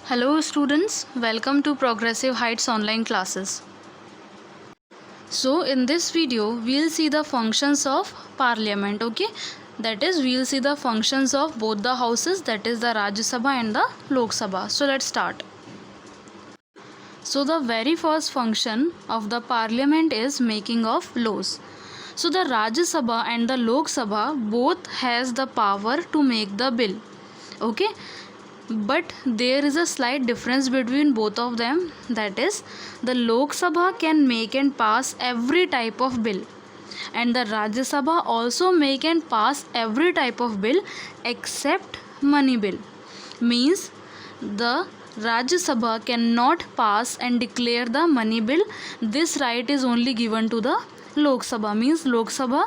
Hello students, welcome to Progressive Heights online classes. So in this video we'll see the functions of parliament, okay? That is, we'll see the functions of both the houses, that is the Rajya Sabha and the Lok Sabha. So let's start. So the very first function of the parliament is making of laws. So the Rajya Sabha and the Lok Sabha both has the power to make the bill, okay? But there is a slight difference between both of them, that is, the Lok Sabha can make and pass every type of bill, and the Rajya Sabha also make and pass every type of bill except money bill. Means the Rajya Sabha cannot pass and declare the money bill. This right is only given to the Lok Sabha. Means Lok Sabha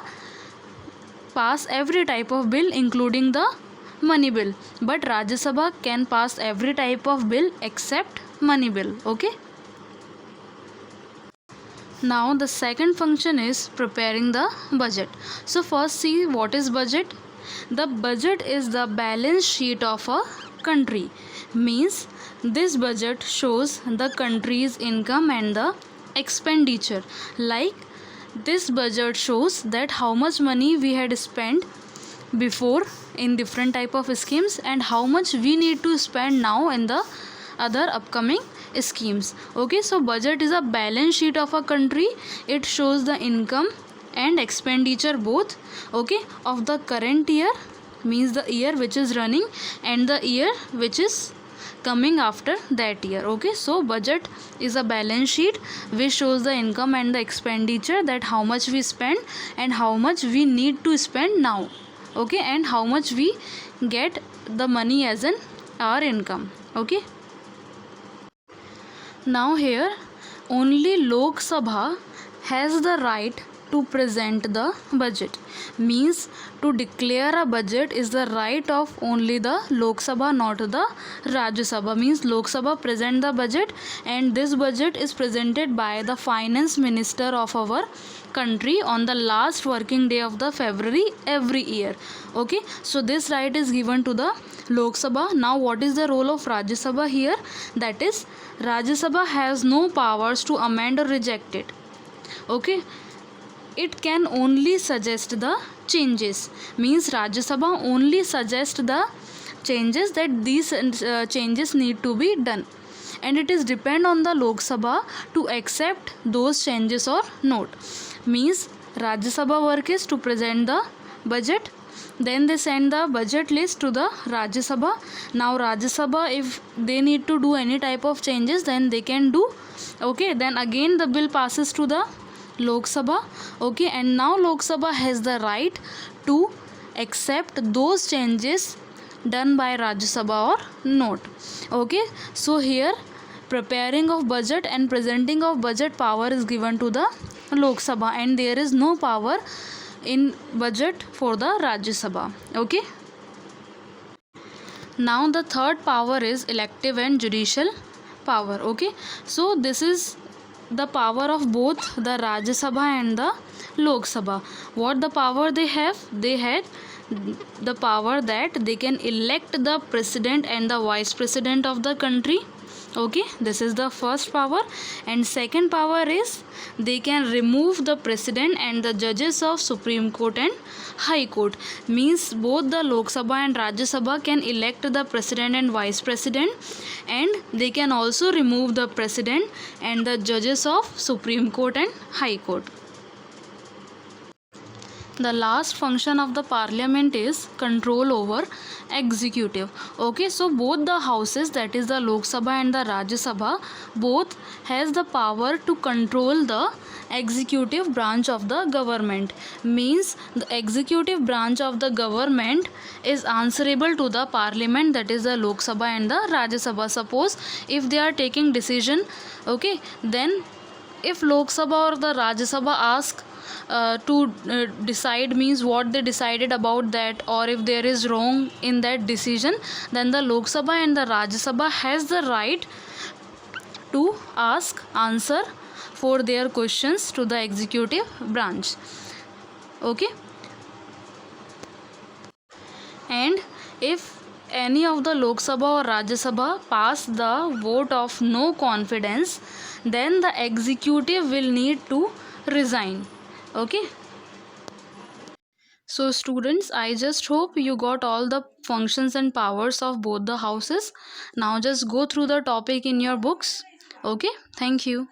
pass every type of bill including the money bill, but Rajya Sabha can pass every type of bill except money bill, okay? Now the second function is preparing the budget. So first see what is budget. The budget is the balance sheet of a country. Means this budget shows the country's income and the expenditure. Like this budget shows that how much money we had spent before in different type of schemes and how much we need to spend now in the other upcoming schemes, okay? So budget is a balance sheet of a country. It shows the income and expenditure both, okay, of the current year, means the year which is running, and the year which is coming after that year, okay? So budget is a balance sheet which shows the income and the expenditure, that how much we spend and how much we need to spend now, okay, and how much we get the money as in our income, okay? Now here only Lok Sabha has the right to present the budget. Means to declare a budget is the right of only the Lok Sabha, not the Rajya Sabha. Means Lok Sabha present the budget, and this budget is presented by the finance minister of our country on the last working day of the February every year, okay? So this right is given to the Lok Sabha. Now what is the role of Rajya Sabha here? That is, Rajya Sabha has no powers to amend or reject it, okay? It can only suggest the changes. Means Rajya Sabha only suggest the changes, that these changes need to be done, and it is depend on the Lok Sabha to accept those changes or not. Means Rajya Sabha work is to present the budget, then they send the budget list to the Rajya Sabha. Now Rajya Sabha, if they need to do any type of changes, then they can do, okay? Then again the bill passes to the Lok Sabha, okay? And now Lok Sabha has the right to accept those changes done by Rajya Sabha or not, okay? So here preparing of budget and presenting of budget power is given to the Lok Sabha, and there is no power in budget for the Rajya Sabha, okay? Now the third power is elective and judicial power, okay? So this is the power of both the Rajya Sabha and the Lok Sabha. What the power they have? They had the power that they can elect the president and the vice president of the country, okay? This is the first power. And second power is they can remove the president and the judges of Supreme Court and High Court. Means both the Lok Sabha and Rajya Sabha can elect the president and vice president, and they can also remove the president and the judges of Supreme Court and High Court. The last function of the parliament is control over executive, okay? So both the houses, that is the Lok Sabha and the Rajya Sabha, both has the power to control the executive branch of the government. Means the executive branch of the government is answerable to the parliament, that is the Lok Sabha and the Rajya Sabha. Suppose if they are taking decision, okay, then if Lok Sabha or the Rajya Sabha ask to decide, means what they decided about that, or if there is wrong in that decision, then the Lok Sabha and the Rajya Sabha has the right to ask answer for their questions to the executive branch, okay? And if any of the Lok Sabha or Rajya Sabha pass the vote of no confidence, then the executive will need to resign. Okay. So students, I just hope you got all the functions and powers of both the houses. Now just go through the topic in your books. Okay, thank you.